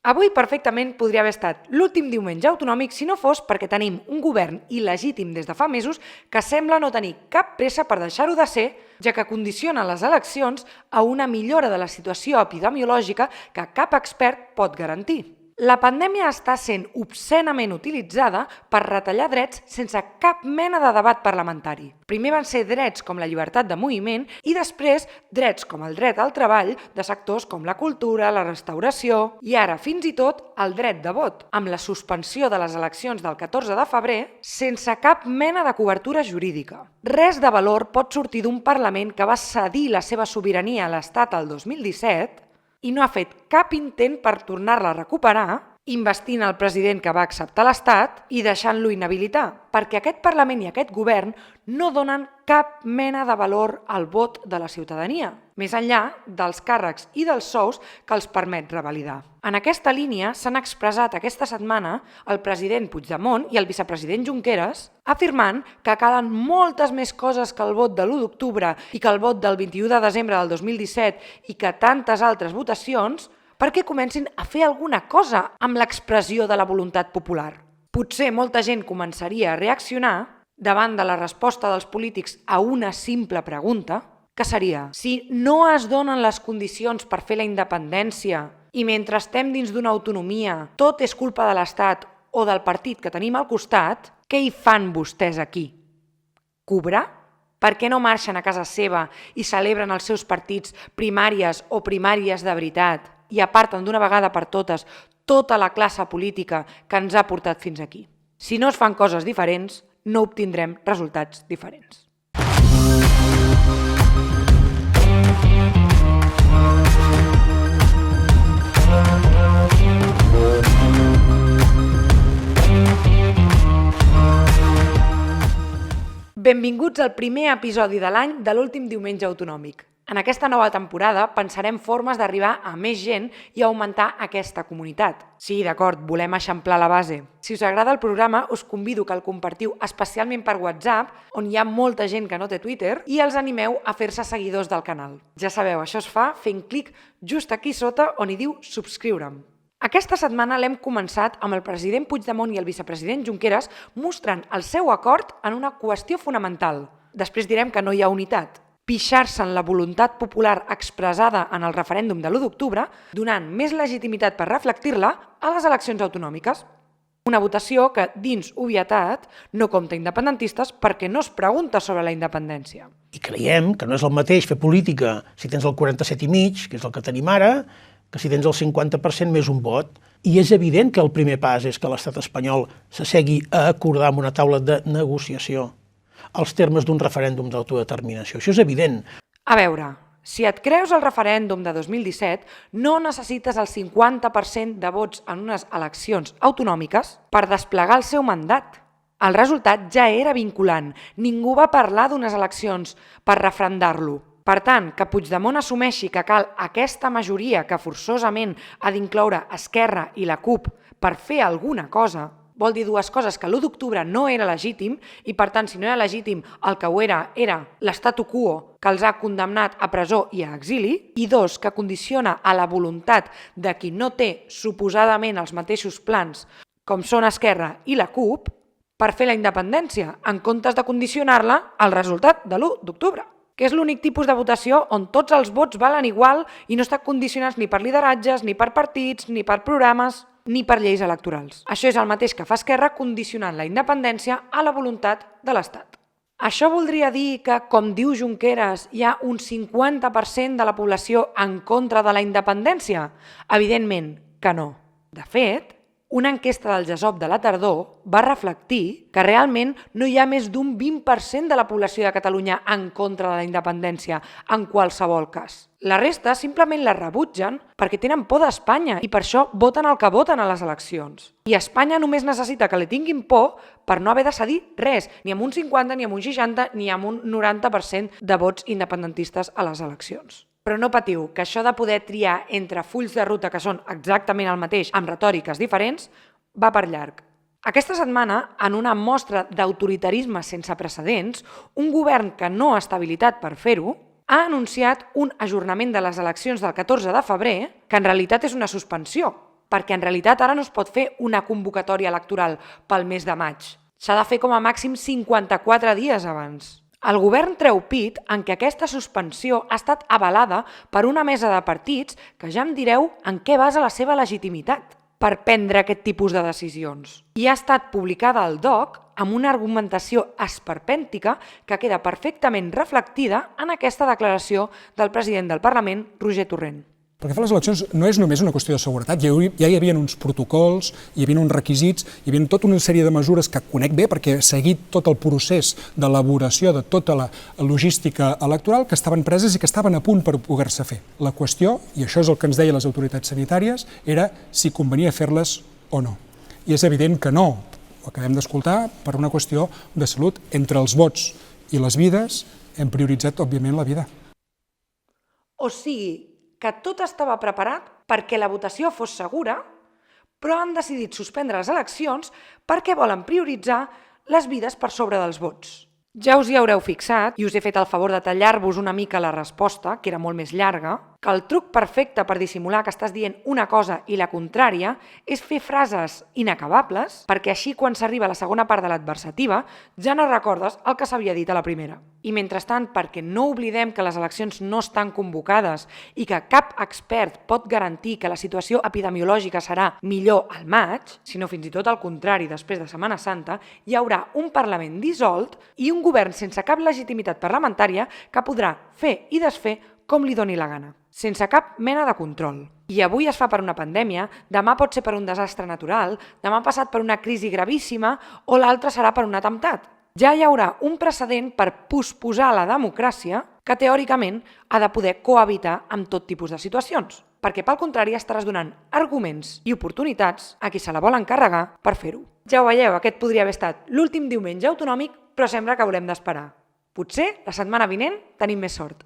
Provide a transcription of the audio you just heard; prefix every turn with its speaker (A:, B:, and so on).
A: Avui perfectament podria haver estat l'últim diumenge autonòmic si no fos perquè tenim un govern il·legítim des de fa mesos que sembla no tenir cap pressa per deixar-ho de ser, ja que condiciona les eleccions a una millora de la situació epidemiològica que cap expert pot garantir. La pandèmia està sent obscenament utilitzada per retallar drets sense cap mena de debat parlamentari. Primer van ser drets com la llibertat de moviment i després drets com el dret al treball de sectors com la cultura, la restauració i ara fins i tot el dret de vot, amb la suspensió de les eleccions del 14 de febrer sense cap mena de cobertura jurídica. Res de valor pot sortir d'un Parlament que va cedir la seva sobirania a l'Estat el 2017 i no ha fet cap intent per tornar-la a recuperar, investint el president que va acceptar l'Estat i deixant-lo inhabilitar, perquè aquest Parlament i aquest govern no donen cap mena de valor al vot de la ciutadania, més enllà dels càrrecs i dels sous que els permet revalidar. En aquesta línia s'han expressat aquesta setmana el president Puigdemont i el vicepresident Junqueras afirmant que calen moltes més coses que el vot de l'1 d'octubre i que el vot del 21 de desembre del 2017 i que tantes altres votacions perquè comencin a fer alguna cosa amb l'expressió de la voluntat popular. Potser molta gent començaria a reaccionar davant de la resposta dels polítics a una simple pregunta, que seria: si no es donen les condicions per fer la independència i mentre estem dins d'una autonomia tot és culpa de l'Estat o del partit que tenim al costat, què hi fan vostès aquí? Cobrar? Per què no marxen a casa seva i celebren els seus partits primàries o primàries de veritat i aparten d'una vegada per totes tota la classe política que ens ha portat fins aquí? Si no es fan coses diferents, no obtindrem resultats diferents. Benvinguts al primer episodi de l'any de l'últim diumenge autonòmic. En aquesta nova temporada pensarem formes d'arribar a més gent i augmentar aquesta comunitat. Sí, d'acord, volem eixamplar la base. Si us agrada el programa, us convido que el compartiu especialment per WhatsApp, on hi ha molta gent que no té Twitter, i els animeu a fer-se seguidors del canal. Ja sabeu, això es fa fent clic just aquí sota on hi diu subscriure'm. Aquesta setmana l'hem començat amb el president Puigdemont i el vicepresident Junqueras mostrant el seu acord en una qüestió fonamental. Després direm que no hi ha unitat. Pixar-se en la voluntat popular expressada en el referèndum de l'1 d'octubre, donant més legitimitat per reflectir-la a les eleccions autonòmiques. Una votació que, dins obvietat, no compta independentistes perquè no es pregunta sobre la independència.
B: I creiem que no és el mateix fer política si tens el 47,5, que és el que tenim ara, que si tens el 50% més un vot. I és evident que el primer pas és que l'estat espanyol s'assegui a acordar amb una taula de negociació els termes d'un referèndum d'autodeterminació. Això és evident.
A: A veure, si et creus el referèndum de 2017, no necessites el 50% de vots en unes eleccions autonòmiques per desplegar el seu mandat. El resultat ja era vinculant. Ningú va parlar d'unes eleccions per referendar-lo. Per tant, que Puigdemont assumeixi que cal aquesta majoria que forçosament ha d'incloure Esquerra i la CUP per fer alguna cosa, vol dir dues coses: que l'1 d'octubre no era legítim i, per tant, si no era legítim, el que ho era l'statu quo que els ha condemnat a presó i a exili, i dos, que condiciona a la voluntat de qui no té suposadament els mateixos plans com són Esquerra i la CUP per fer la independència, en comptes de condicionar-la al resultat de l'1 d'octubre. Que és l'únic tipus de votació on tots els vots valen igual i no estan condicionats ni per lideratges, ni per partits, ni per programes, ni per lleis electorals. Això és el mateix que fa Esquerra condicionant la independència a la voluntat de l'Estat. Això voldria dir que, com diu Junqueras, hi ha un 50% de la població en contra de la independència? Evidentment que no. De fet, una enquesta del GESOP de la tardor va reflectir que realment no hi ha més d'un 20% de la població de Catalunya en contra de la independència en qualsevol cas. La resta simplement la rebutgen perquè tenen por d'Espanya i per això voten el que voten a les eleccions. I Espanya només necessita que li tinguin por per no haver de cedir res, ni amb un 50, ni amb un 60, ni amb un 90% de vots independentistes a les eleccions. Però no patiu, que això de poder triar entre fulls de ruta que són exactament el mateix amb retòriques diferents va per llarg. Aquesta setmana, en una mostra d'autoritarisme sense precedents, un govern que no està habilitat per fer-ho ha anunciat un ajornament de les eleccions del 14 de febrer, que en realitat és una suspensió, perquè en realitat ara no es pot fer una convocatòria electoral pel mes de maig. S'ha de fer com a màxim 54 dies abans. El govern treu pit en què aquesta suspensió ha estat avalada per una mesa de partits que ja em direu en què basa la seva legitimitat per prendre aquest tipus de decisions. I ha estat publicada al DOC amb una argumentació esperpèntica que queda perfectament reflectida en aquesta declaració del president del Parlament, Roger Torrent.
C: Perquè fer les eleccions no és només una qüestió de seguretat, ja hi havia uns protocols, hi havia uns requisits, hi havia tota una sèrie de mesures que conec bé perquè he seguit tot el procés d'elaboració de tota la logística electoral que estaven preses i que estaven a punt per poder-se fer. La qüestió, i això és el que ens deien les autoritats sanitàries, era si convenia fer-les o no. I és evident que no, ho acabem d'escoltar, per una qüestió de salut. Entre els vots i les vides hem prioritzat, òbviament, la vida.
A: O sigui, que tot estava preparat perquè la votació fos segura, però han decidit suspendre les eleccions perquè volen prioritzar les vides per sobre dels vots. Ja us hi haureu fixat, i us he fet el favor de tallar-vos una mica la resposta, que era molt més llarga, que el truc perfecte per dissimular que estàs dient una cosa i la contrària és fer frases inacabables, perquè així quan s'arriba a la segona part de l'adversativa ja no recordes el que s'havia dit a la primera. I mentrestant, perquè no oblidem que les eleccions no estan convocades i que cap expert pot garantir que la situació epidemiològica serà millor al maig, sinó fins i tot al contrari després de Setmana Santa, hi haurà un Parlament dissolt i un govern sense cap legitimitat parlamentària que podrà fer i desfer com li doni la gana, sense cap mena de control. I avui es fa per una pandèmia, demà pot ser per un desastre natural, demà passat per una crisi gravíssima o l'altre serà per un atemptat. Ja hi haurà un precedent per posposar la democràcia que teòricament ha de poder cohabitar amb tot tipus de situacions, perquè pel contrari estaràs donant arguments i oportunitats a qui se la vol encarregar per fer-ho. Ja ho veieu, aquest podria haver estat l'últim diumenge autonòmic, però sembla que haurem d'esperar. Potser la setmana vinent tenim més sort.